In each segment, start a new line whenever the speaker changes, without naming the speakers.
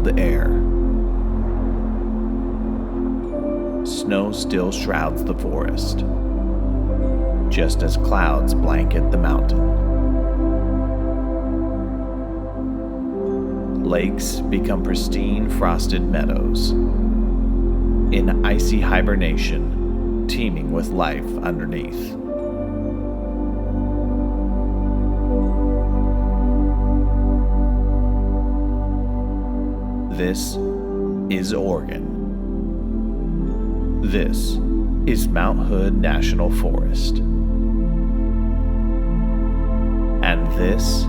cold air. Snow still shrouds the forest, just as clouds blanket the mountain. Lakes become pristine frosted meadows, in icy hibernation, teeming with life underneath. This is Oregon. This is Mount Hood National Forest. And this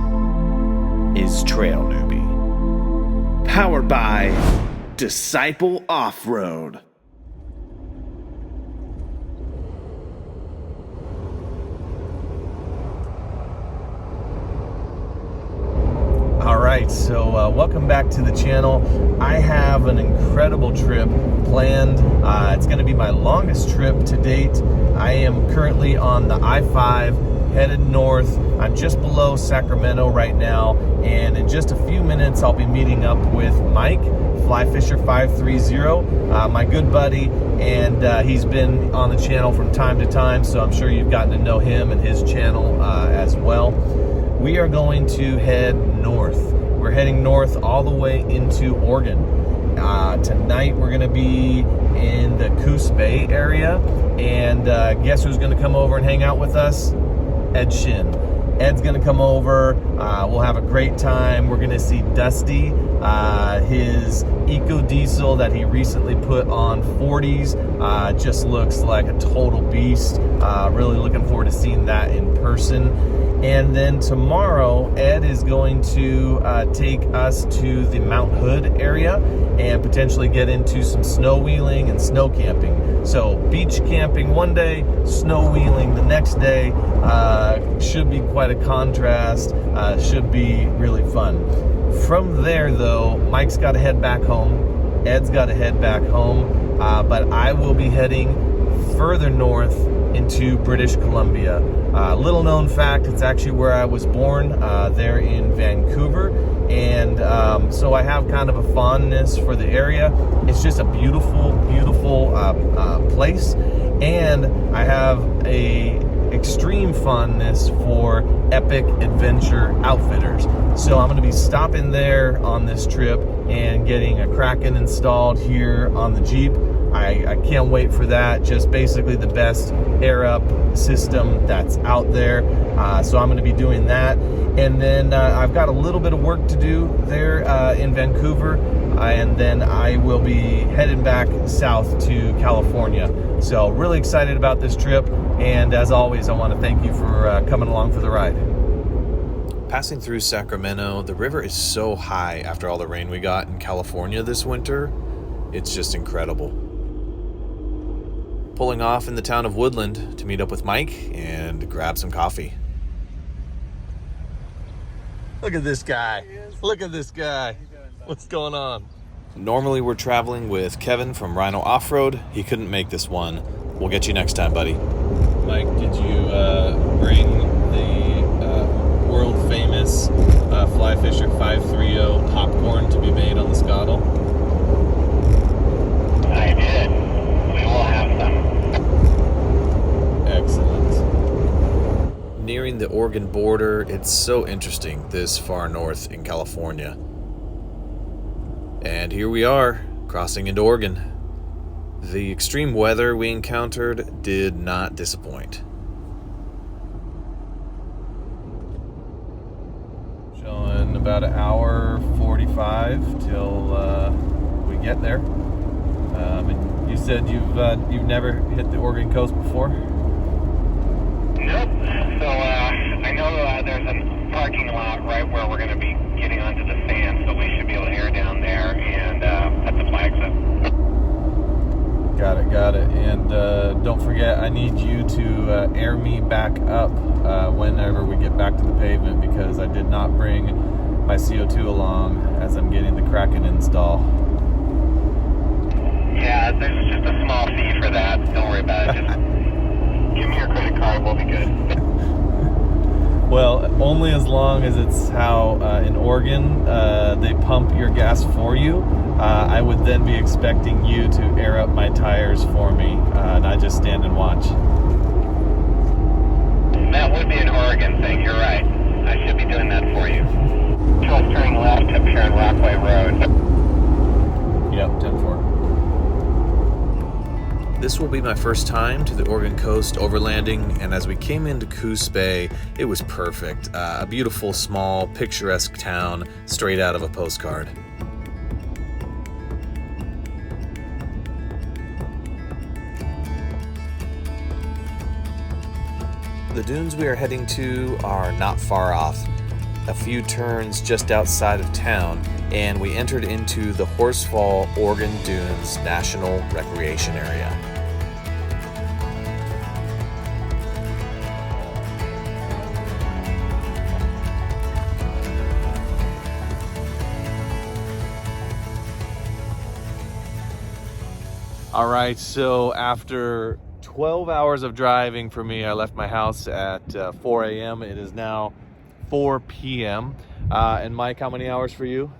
is TrailNewbie. Powered by Disciple Offroad. Alright, so welcome back to the channel. I have an incredible trip planned. It's going to be my longest trip to date. I am currently on the I-5 headed north. I'm just below Sacramento right now, and in just a few minutes I'll be meeting up with Mike, Flyfisher530, my good buddy, and he's been on the channel from time to time, so I'm sure you've gotten to know him and his channel as well. We are going to head north. We're heading north all the way into Oregon. Tonight we're going to be in the Coos Bay area, and guess who's going to come over and hang out with us? Ed Shin. Ed's going to come over. We'll have a great time. We're going to see Dusty, his eco diesel that he recently put on 40s. Just looks like a total beast. Really looking forward to seeing that in person. And then tomorrow, Ed is going to take us to the Mount Hood area and potentially get into some snow wheeling and snow camping. So beach camping one day, snow wheeling the next day. Should be quite a contrast. Should be really fun. From there, though, Mike's got to head back home. Ed's got to head back home. But I will be heading further north into British Columbia. Little known fact, it's actually where I was born, there in Vancouver, and so I have kind of a fondness for the area. It's just a beautiful, beautiful place, and I have a extreme fondness for epic adventure outfitters. So I'm going to be stopping there on this trip and getting a Kraken installed here on the Jeep. I can't wait for that. Just basically the best air up system that's out there. So I'm going to be doing that. And then I've got a little bit of work to do there in Vancouver. And then I will be heading back south to California. So really excited about this trip. And as always, I want to thank you for coming along for the ride. Passing through Sacramento, the river is so high after all the rain we got in California this winter. It's just incredible. Pulling off in the town of Woodland to meet up with Mike and grab some coffee. Look at this guy. Look at this guy. What's going on? Normally we're traveling with Kevin from Rhino Offroad. He couldn't make this one. We'll get you next time, buddy. Mike, did you bring the world famous Flyfisher530 popcorn to be made on the Scottle?
I did. We will have some.
Excellent. Nearing the Oregon border, it's so interesting this far north in California. And here we are, crossing into Oregon. The extreme weather we encountered did not disappoint. Showing about an hour 45 till we get there. And you said you've never hit the Oregon coast before?
Nope. So I know there's a parking lot right where we're going to be getting onto the sand, so we should be able to air down there and at the flag zone.
Got it. And don't forget, I need you to air me back up whenever we get back to the pavement, because I did not bring my CO2 along as I'm getting the Kraken install.
Yeah, there's just a small fee for that. Don't worry about it. Just give me your credit card. We'll be good.
Well, only as long as it's how in Oregon they pump your gas for you. I would then be expecting you to air up my tires for me, and I just stand and watch.
That would be an Oregon thing, you're right. I should be doing that for you. Just turning left up here on Rockaway Road.
Yep, 10-4. This will be my first time to the Oregon coast overlanding, and as we came into Coos Bay, it was perfect. A beautiful, small, picturesque town straight out of a postcard. The dunes we are heading to are not far off, a few turns just outside of town, and we entered into the Horsefall Oregon Dunes National Recreation Area. All right, so after 12 hours of driving for me, I left my house at 4 a.m. It is now 4 p.m. And Mike, how many hours for you?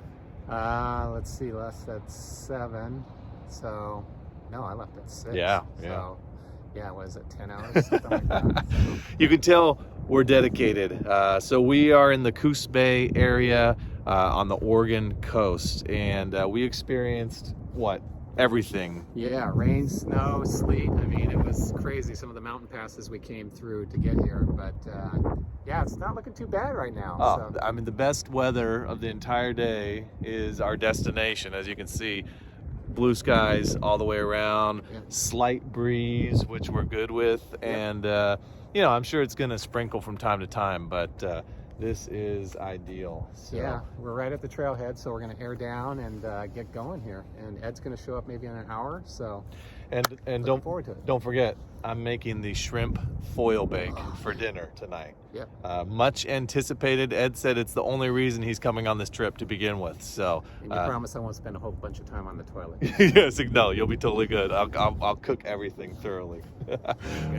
Let's see, left at 7. So, no, I left at 6.
Yeah.
Yeah, what is it, 10 hours? Something like that.
You can tell we're dedicated. So we are in the Coos Bay area on the Oregon coast, and we experienced what? Everything.
Yeah, rain, snow, sleet. I mean, it was crazy, some of the mountain passes we came through to get here. But, yeah, it's not looking too bad right now.
Oh, so. I mean, the best weather of the entire day is our destination. As you can see, blue skies all the way around, yeah. Slight breeze, which we're good with. Yeah. And, you know, I'm sure it's going to sprinkle from time to time, but this is ideal. So.
Yeah, we're right at the trailhead, so we're going to air down and get going here. And Ed's going to show up maybe in an hour, so
and don't forward to it. Don't forget, I'm making the shrimp foil bake for dinner tonight.
Yeah.
Much anticipated. Ed said it's the only reason he's coming on this trip to begin with. So.
And you promise I won't spend a whole bunch of time on the toilet.
Yes, no, you'll be totally good. I'll cook everything thoroughly.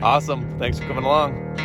Awesome. Thanks for coming along.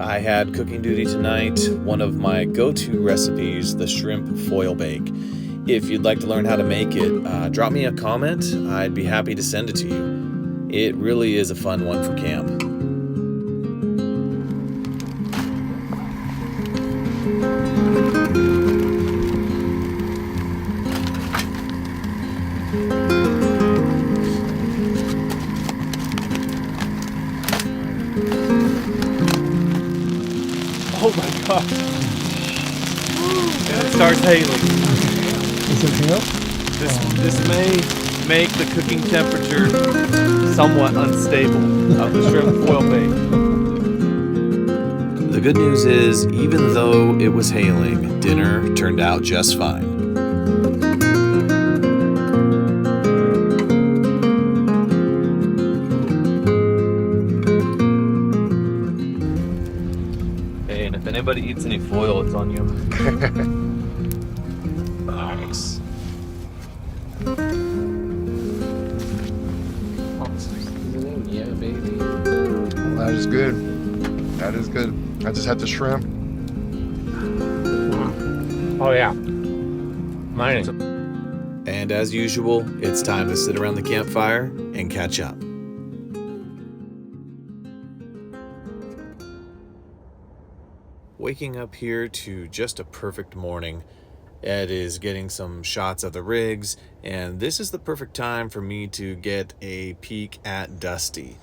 I had cooking duty tonight. One of my go-to recipes, the shrimp foil bake. If you'd like to learn how to make it, drop me a comment. I'd be happy to send it to you. It really is a fun one for camp. Oh my gosh. And it starts hailing.
Is it hail?
This may make the cooking temperature somewhat unstable of the shrimp foil bait. The good news is, even though it was hailing, dinner turned out just fine. Hey, and if anybody eats any foil, it's on you. Nice.
Yeah, baby.
That is good. That is good. I just had the shrimp.
Oh yeah. Mine.
And as usual, it's time to sit around the campfire and catch up. Waking up here to just a perfect morning. Ed is getting some shots of the rigs, and this is the perfect time for me to get a peek at Dusty,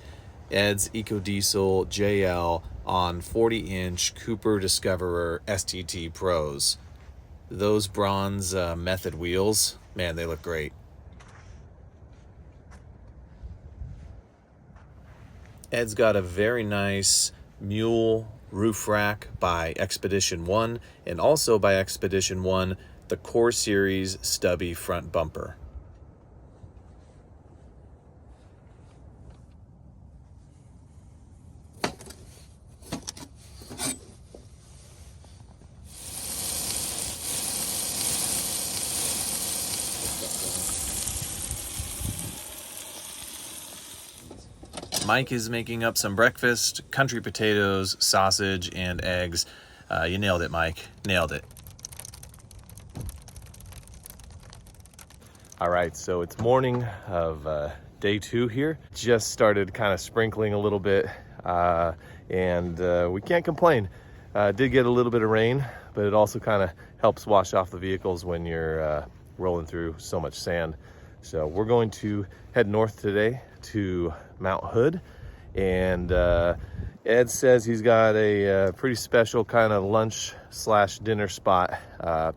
Ed's EcoDiesel JL on 40-inch Cooper Discoverer STT Pros. Those bronze method wheels, man, they look great. Ed's got a very nice mule roof rack by Expedition 1, and also by Expedition 1, the Core Series stubby front bumper. Mike is making up some breakfast, country potatoes, sausage, and eggs. You nailed it, Mike. Nailed it. All right, so it's morning of day 2 here. Just started kind of sprinkling a little bit, and we can't complain. Did get a little bit of rain, but it also kind of helps wash off the vehicles when you're rolling through so much sand. So we're going to head north today to Mount Hood, and Ed says he's got a pretty special kind of lunch / dinner spot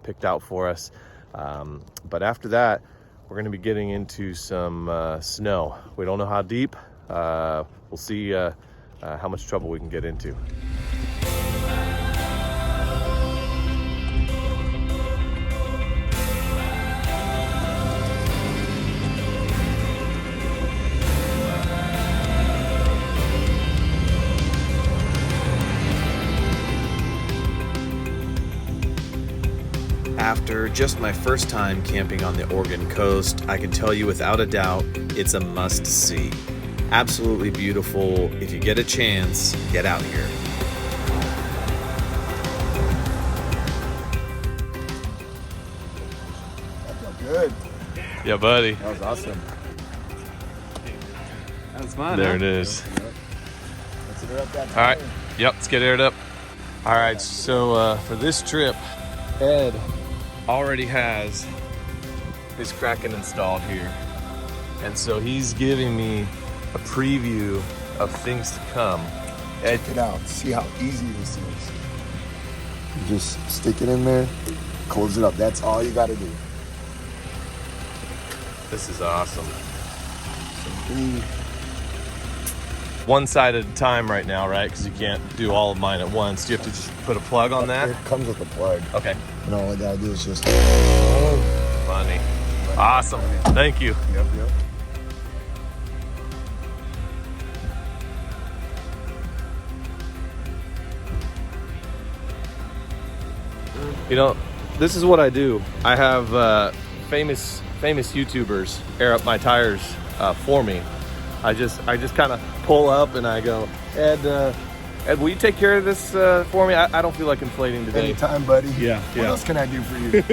picked out for us. But after that, we're going to be getting into some snow. We don't know how deep. We'll see how much trouble we can get into. After just my first time camping on the Oregon coast, I can tell you without a doubt, it's a must-see. Absolutely beautiful. If you get a chance, get out here.
That felt good.
Yeah, buddy.
That was awesome.
That was fun.
There it is.
Let's air up that
All right.
tire.
Yep, let's get aired up. All right, so for this trip, Ed already has his Kraken installed here. And so he's giving me a preview of things to come. Ed,
Check it out. See how easy this is. You just stick it in there, close it up. That's all you got to do.
this is awesome.
Clean.
One side at a time right now, right? Because you can't do all of mine at once. Do you have to just put a plug on that?
It comes with a plug.
Okay.
And all I got to do is just...
Funny. Awesome. Thank you.
Yep.
You know, this is what I do. I have famous YouTubers air up my tires for me. I just kind of pull up and I go, Ed, will you take care of this for me? I don't feel like inflating today.
Anytime, buddy.
Yeah.
What else can I do for you?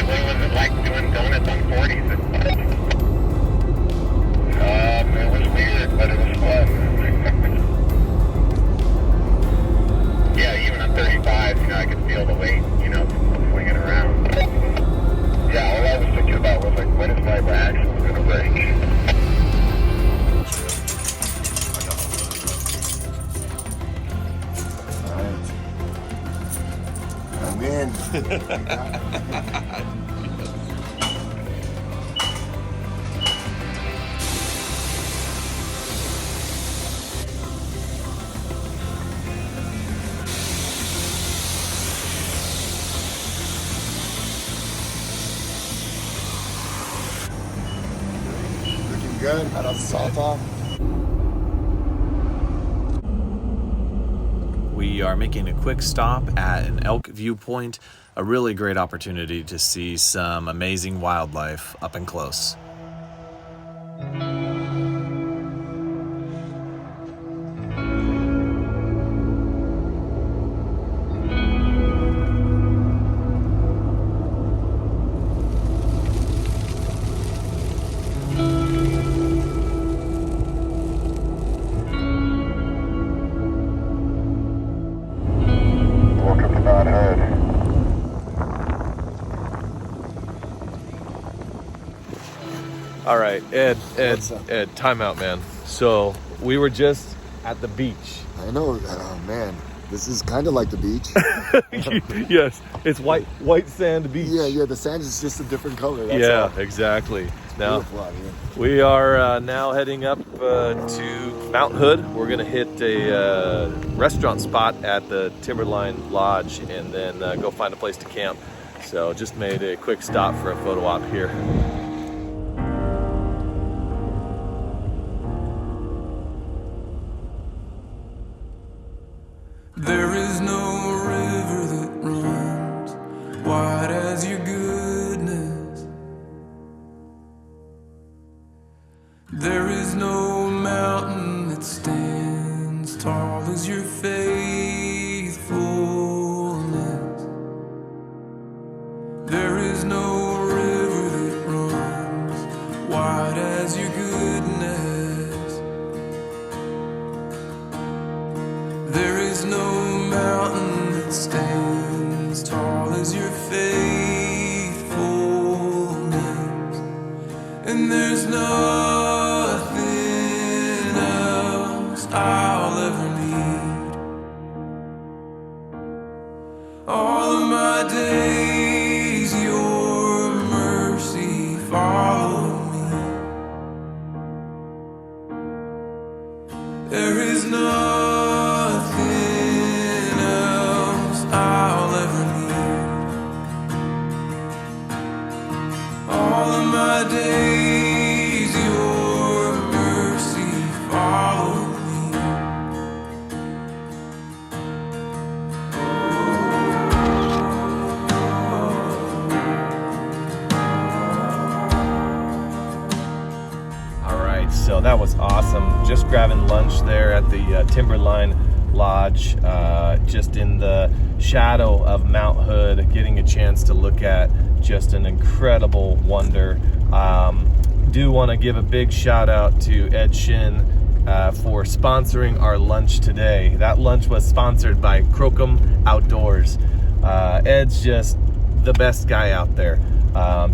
What was it like doing donuts on 40s? It was weird, but it was fun.
Looking good. Had a salt off.
We are making a quick stop at an elk viewpoint, a really great opportunity to see some amazing wildlife up and close.
Welcome to Mount Hood.
All right, Ed,
What's up?
Ed, time out, man. So we were just at the beach.
I know. Oh man, this is kind of like the beach.
Yes, it's white sand beach.
Yeah. The sand is just a different color. That's
Yeah,
all.
exactly. Now
Beautiful out here.
we are now heading up to Mount Hood. We're gonna hit a restaurant spot at the Timberline Lodge, and then go find a place to camp. So just made a quick stop for a photo op here.
There is no river that runs wide as your goodness. There is no mountain that stands tall as your faithfulness. There is no river that runs wide as your goodness. There is no mountain that stands tall as your faithfulness. And there's nothing else I'll ever need. All of my days your mercy followed me. There is nothing else I'll ever need. All of my days your mercy followed me.
All right, so that was awesome. Just grabbing lunch there at the Timberline Lodge, just in the shadow of Mount Hood, getting a chance to look at just an incredible wonder. Do want to give a big shout out to Ed Shin for sponsoring our lunch today. That lunch was sponsored by Crocum Outdoors. Ed's just the best guy out there.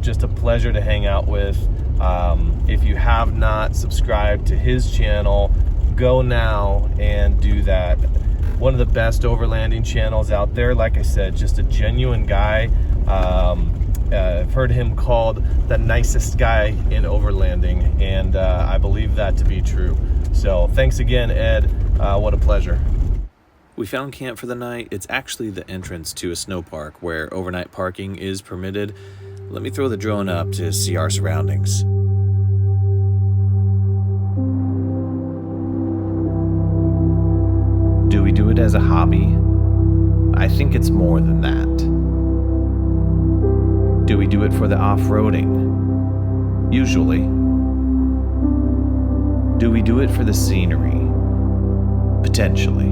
Just a pleasure to hang out with. If you have not subscribed to his channel, go now and do that. One of the best overlanding channels out there. Like I said, just a genuine guy. I've heard him called the nicest guy in overlanding, and I believe that to be true. So thanks again, Ed. What a pleasure. We found camp for the night. It's actually the entrance to a snow park where overnight parking is permitted. Let me throw the drone up to see our surroundings. Do we do it as a hobby? I think it's more than that. Do we do it for the off-roading? Usually. Do we do it for the scenery? Potentially.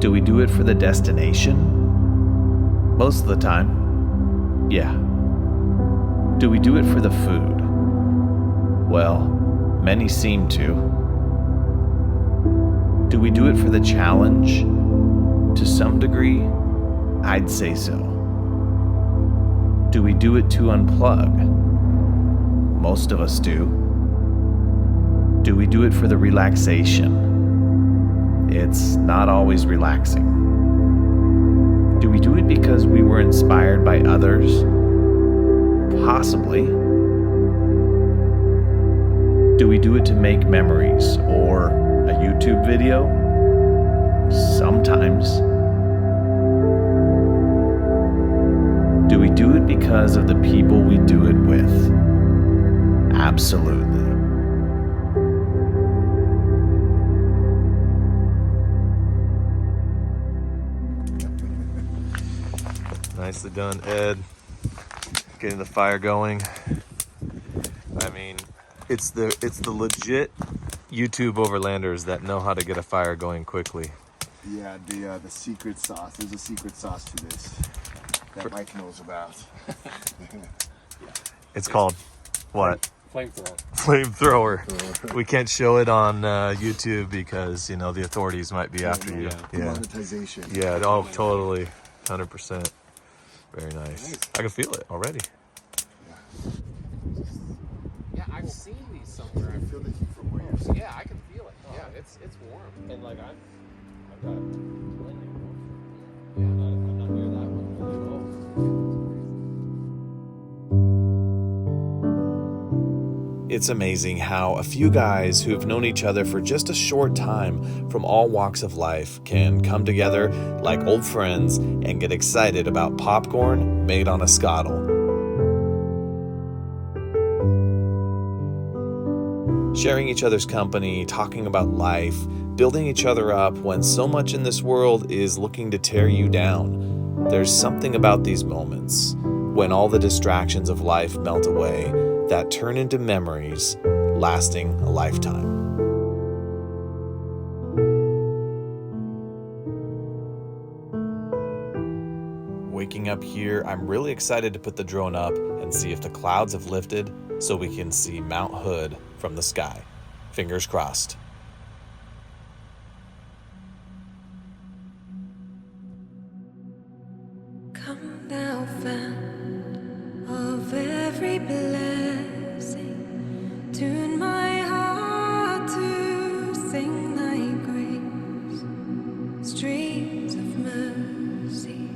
Do we do it for the destination? Most of the time, yeah. Do we do it for the food? Well, many seem to. Do we do it for the challenge? To some degree, I'd say so. Do we do it to unplug? Most of us do. Do we do it for the relaxation? It's not always relaxing. Do we do it because we were inspired by others? Possibly. Do we do it to make memories or a YouTube video? Sometimes. Do we do it because of the people we do it with? Absolutely. Nicely done, Ed. Getting the fire going. I mean, it's the legit YouTube overlanders that know how to get a fire going quickly.
Yeah, the secret sauce. There's a secret sauce to this that Mike knows about.
It's called what?
Flamethrower.
Flamethrower. We can't show it on YouTube because, you know, the authorities might be after you. Yeah.
Monetization.
Yeah, oh, totally. 100%. Very nice. I can feel it already.
Yeah, I've seen these somewhere. I feel
the heat from where you're sitting.
Yeah, I can feel it. Yeah, it's warm.
And like I've got plenty.
Yeah, I'm not near that one.
It's amazing how a few guys who've known each other for just a short time from all walks of life can come together like old friends and get excited about popcorn made on a scuttle. Sharing each other's company, talking about life, building each other up when so much in this world is looking to tear you down. There's something about these moments, when all the distractions of life melt away, that turn into memories lasting a lifetime. Waking up here, I'm really excited to put the drone up and see if the clouds have lifted so we can see Mount Hood from the sky. Fingers crossed.
Come thou fount of every blessing, tune my heart to sing thy grace. Streams of mercy,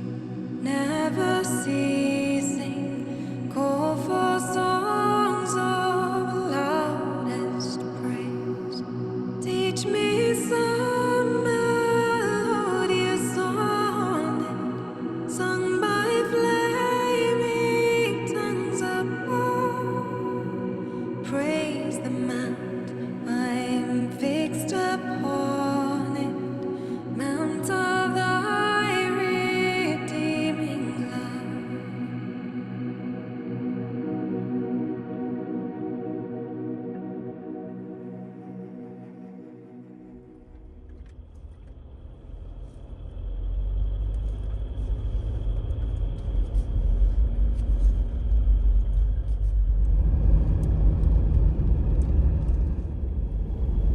never ceasing, call for songs of loudest praise. Teach me some melodious sonnet, sung by flaming tongues above. Praise the mount I'm fixed upon it, mount of thy redeeming love.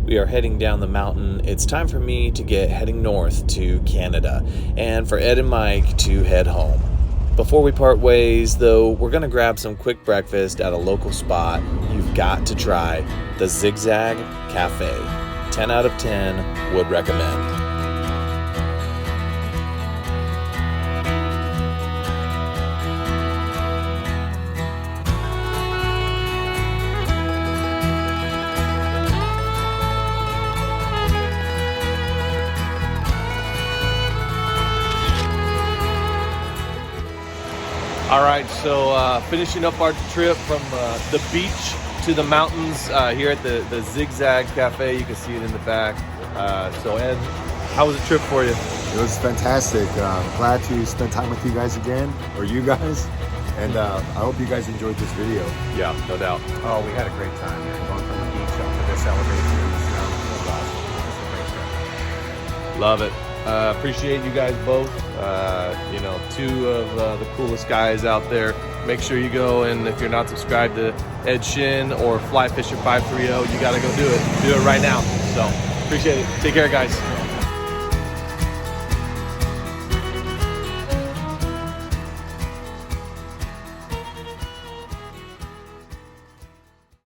We are heading down the mountain. It's time for me to get heading north to Canada and for Ed and Mike to head home. Before we part ways, though, we're going to grab some quick breakfast at a local spot you've got to try, the Zigzag Cafe. 10 out of 10 would recommend. All right, so finishing up our trip from the beach to the mountains here at the Zigzag Cafe. You can see it in the back. So Ed, how was the trip for you?
It was fantastic. Glad to spend time with you guys again, or you guys. And I hope you guys enjoyed this video.
Yeah, no doubt.
Oh, we had a great time, man. Going from the beach up to this elevation in the snow. It was awesome. It was a great trip.
Love it. Appreciate you guys both. You know, two of the coolest guys out there. Make sure you go, and if you're not subscribed to Ed Shin or Fly Fisher 530, you got to go do it. Do it right now. So appreciate it. Take care, guys.